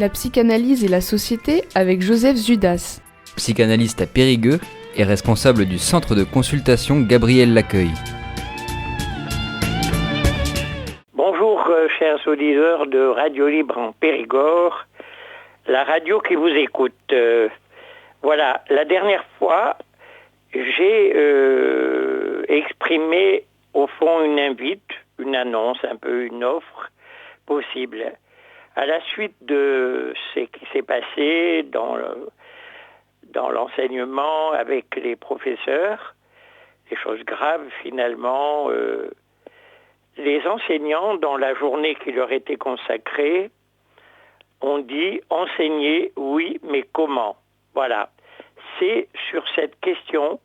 La psychanalyse et la société avec Joseph Zudas. Psychanalyste à Périgueux et responsable du centre de consultation Gabriel Laccueil. Bonjour chers auditeurs de Radio Libre en Périgord, la radio qui vous écoute. Voilà, la dernière fois, j'ai exprimé au fond une annonce, un peu une offre possible. À la suite de ce qui s'est passé dans l'enseignement avec les professeurs, des choses graves finalement, les enseignants, dans la journée qui leur était consacrée, ont dit « enseigner, oui, mais comment ?» Voilà. C'est sur cette question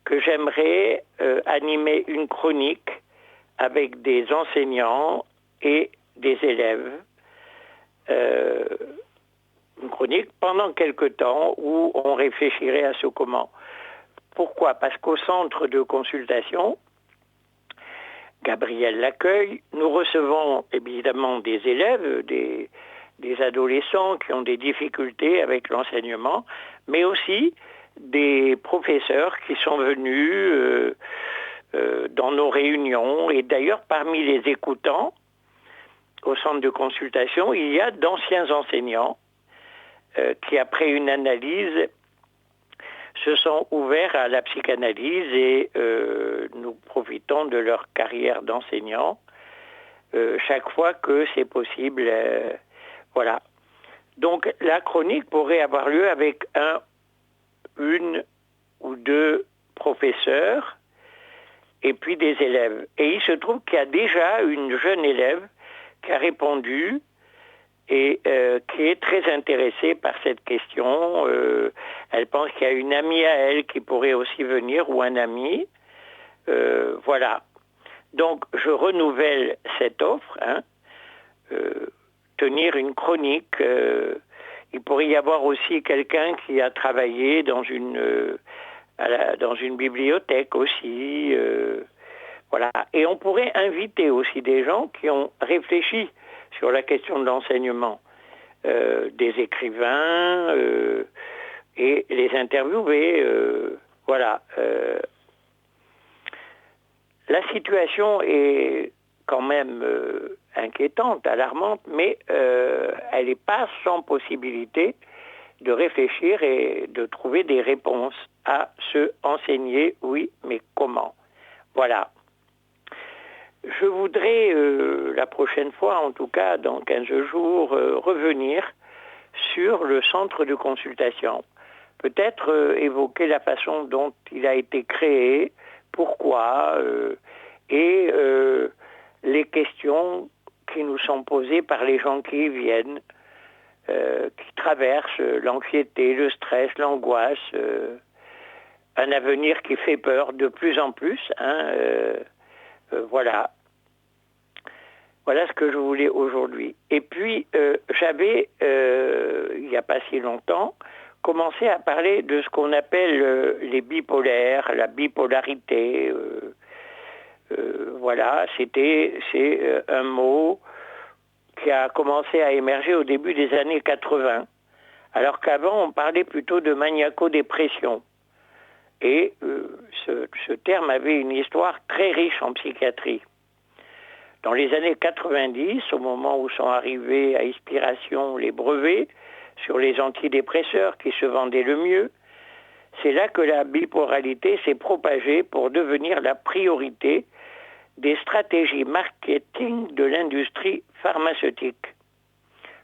que j'aimerais animer une chronique avec des enseignants et des élèves. Une chronique pendant quelque temps où on réfléchirait à ce comment. Pourquoi ? Parce qu'au centre de consultation, Gabriel Laccueil, nous recevons évidemment des élèves, des adolescents qui ont des difficultés avec l'enseignement, mais aussi des professeurs qui sont venus dans nos réunions. Et d'ailleurs, parmi les écoutants, au centre de consultation, il y a d'anciens enseignants qui, après une analyse, se sont ouverts à la psychanalyse et nous profitons de leur carrière d'enseignants chaque fois que c'est possible. Voilà. Donc la chronique pourrait avoir lieu avec une ou deux professeurs et puis des élèves. Et il se trouve qu'il y a déjà une jeune élève qui a répondu et qui est très intéressée par cette question. Elle pense qu'il y a une amie à elle qui pourrait aussi venir, ou un ami. Voilà. Donc, je renouvelle cette offre. Tenir une chronique. Il pourrait y avoir aussi quelqu'un qui a travaillé dans une bibliothèque aussi. Voilà. Et on pourrait inviter aussi des gens qui ont réfléchi sur la question de l'enseignement, des écrivains, et les interviewer. Voilà. La situation est quand même inquiétante, alarmante, mais elle n'est pas sans possibilité de réfléchir et de trouver des réponses à ce enseigner, oui, mais comment ? Voilà. Je voudrais, la prochaine fois, en tout cas dans 15 jours, revenir sur le centre de consultation. Peut-être évoquer la façon dont il a été créé, pourquoi, et les questions qui nous sont posées par les gens qui y viennent, qui traversent l'anxiété, le stress, l'angoisse, un avenir qui fait peur de plus en plus. Voilà. Voilà ce que je voulais aujourd'hui. Et puis, j'avais, il n'y a pas si longtemps, commencé à parler de ce qu'on appelle les bipolaires, la bipolarité. Voilà, c'est un mot qui a commencé à émerger au début des années 80, alors qu'avant, on parlait plutôt de maniaco-dépression. Et ce terme avait une histoire très riche en psychiatrie. Dans les années 90, au moment où sont arrivés à expiration les brevets sur les antidépresseurs qui se vendaient le mieux, c'est là que la bipolarité s'est propagée pour devenir la priorité des stratégies marketing de l'industrie pharmaceutique.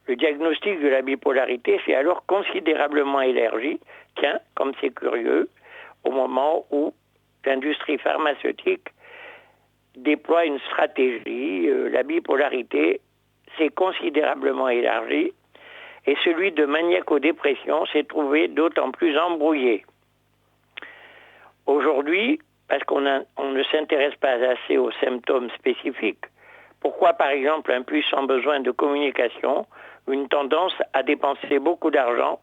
Le diagnostic de la bipolarité s'est alors considérablement élargi, tiens, comme c'est curieux, au moment où l'industrie pharmaceutique déploie une stratégie. La bipolarité s'est considérablement élargie et celui de maniaco-dépression s'est trouvé d'autant plus embrouillé. Aujourd'hui, parce qu'on ne s'intéresse pas assez aux symptômes spécifiques, pourquoi par exemple un puissant besoin de communication, une tendance à dépenser beaucoup d'argent,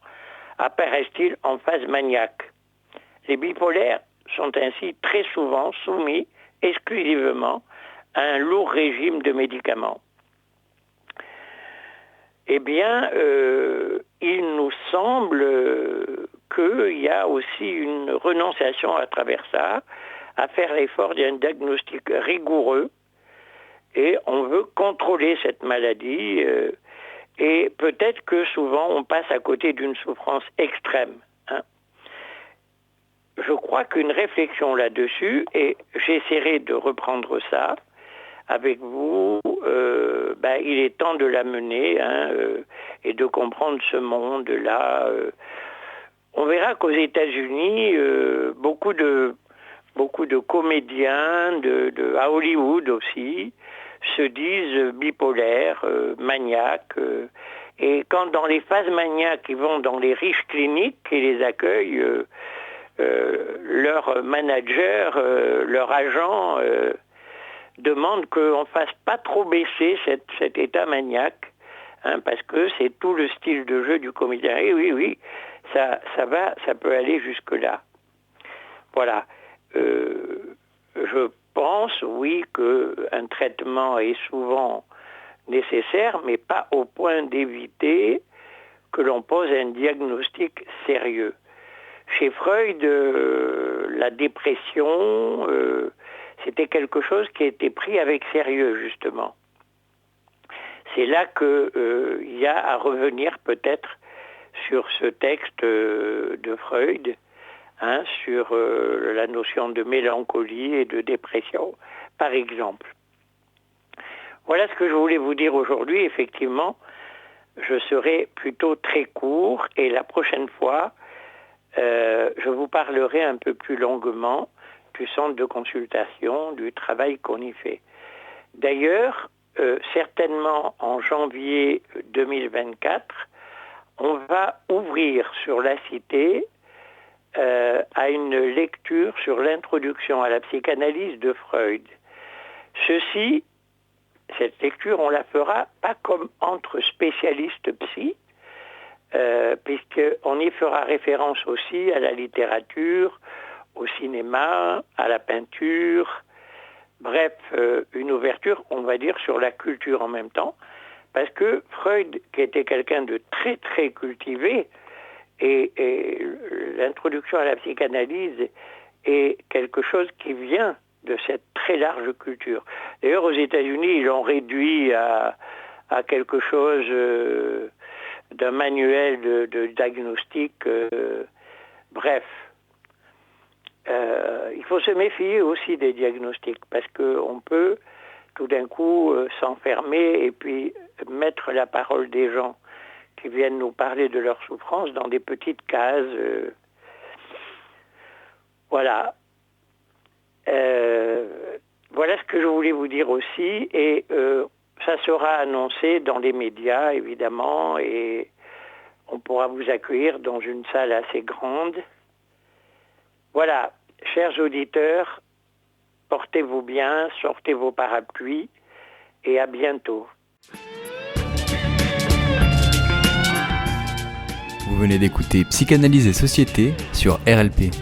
apparaissent-ils en phase maniaque ? Les bipolaires sont ainsi très souvent soumis exclusivement à un lourd régime de médicaments. eh bien, il nous semble qu'il y a aussi une renonciation à travers ça, à faire l'effort d'un diagnostic rigoureux, et on veut contrôler cette maladie, et peut-être que souvent on passe à côté d'une souffrance extrême. Je crois qu'une réflexion là-dessus, et j'essaierai de reprendre ça avec vous, il est temps de la mener et de comprendre ce monde-là. On verra qu'aux États-Unis, beaucoup de comédiens, à Hollywood aussi, se disent bipolaires, maniaques. Et quand dans les phases maniaques, ils vont dans les riches cliniques et les accueillent, leur manager, leur agent demande qu'on ne fasse pas trop baisser cet état maniaque, parce que c'est tout le style de jeu du comédien. Et oui, ça peut aller jusque-là. Voilà. Je pense, oui, qu'un traitement est souvent nécessaire, mais pas au point d'éviter que l'on pose un diagnostic sérieux. Chez Freud, la dépression, c'était quelque chose qui a été pris avec sérieux, justement. C'est là qu'il y a à revenir peut-être sur ce texte de Freud, sur la notion de mélancolie et de dépression, par exemple. Voilà ce que je voulais vous dire aujourd'hui. Effectivement, je serai plutôt très court, et la prochaine fois, je vous parlerai un peu plus longuement du centre de consultation, du travail qu'on y fait. D'ailleurs, certainement en janvier 2024, on va ouvrir sur la Cité à une lecture sur l'introduction à la psychanalyse de Freud. Cette lecture, on la fera pas comme entre spécialistes psy, puisqu'on y fera référence aussi à la littérature, au cinéma, à la peinture, bref, une ouverture, on va dire, sur la culture en même temps, parce que Freud, qui était quelqu'un de très très cultivé, et l'introduction à la psychanalyse est quelque chose qui vient de cette très large culture. D'ailleurs, aux États-Unis, ils l'ont réduit à quelque chose d'un manuel de diagnostic. Bref, il faut se méfier aussi des diagnostics, parce qu'on peut tout d'un coup s'enfermer et puis mettre la parole des gens qui viennent nous parler de leur souffrance dans des petites cases. Voilà. Voilà ce que je voulais vous dire aussi, et ça sera annoncé dans les médias, évidemment, et on pourra vous accueillir dans une salle assez grande. Voilà, chers auditeurs, portez-vous bien, sortez vos parapluies, et à bientôt. Vous venez d'écouter Psychanalyse et Société sur RLP.